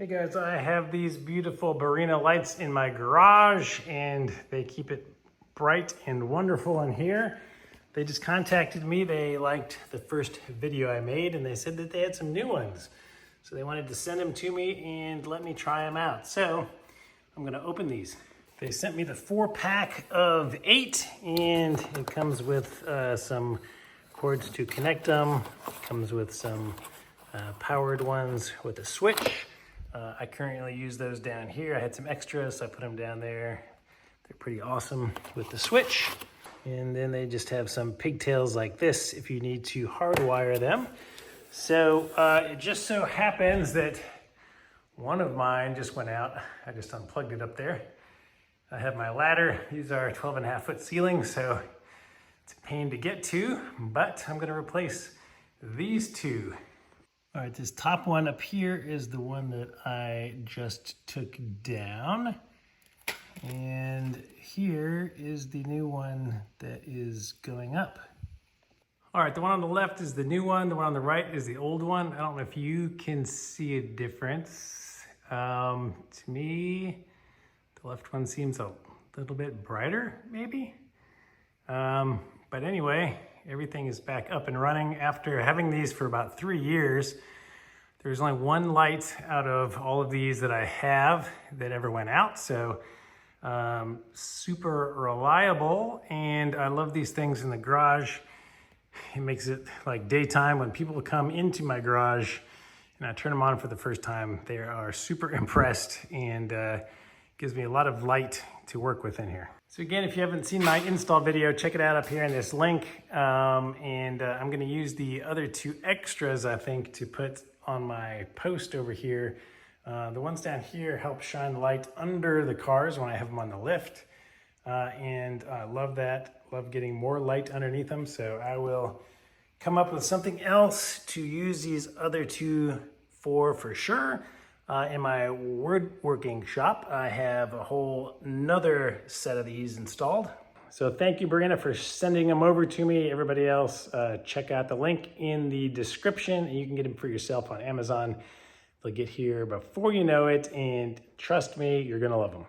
Hey guys, I have these beautiful Barinna lights in my garage and they keep it bright and wonderful in here. They just contacted me. They liked the first video I made and they said that they had some new ones. So they wanted to send them to me and let me try them out. So I'm gonna open these. They sent me the 4-pack of 8 and it comes with some cords to connect them. It comes with some powered ones with a switch. I currently use those down here. I had some extras, so I put them down there. They're pretty awesome with the switch. And then they just have some pigtails like this if you need to hardwire them. So it just so happens that one of mine just went out. I just unplugged it up there. I have my ladder. These are 12.5-foot ceilings, so it's a pain to get to, but I'm gonna replace these two. All right, this top one up here is the one that I just took down. And here is the new one that is going up. All right, the one on the left is the new one. The one on the right is the old one. I don't know if you can see a difference. To me, the left one seems a little bit brighter, maybe. But anyway, everything is back up and running. After having these for about 3 years, there's only one light out of all of these that I have that ever went out. So super reliable, and I love these things in the garage. It makes it like daytime when people come into my garage and I turn them on for the first time. They are super impressed and gives me a lot of light to work with in here. So again, if you haven't seen my install video, check it out up here in this link. I'm gonna use the other 2 extras, I think, to put on my post over here. The ones down here help shine light under the cars when I have them on the lift. And I love that, love getting more light underneath them. So I will come up with something else to use these other 2 for sure. In my woodworking shop, I have a whole nother set of these installed. So thank you, Barinna, for sending them over to me. Everybody else, check out the link in the description and you can get them for yourself on Amazon. They'll get here before you know it, and trust me, you're gonna love them.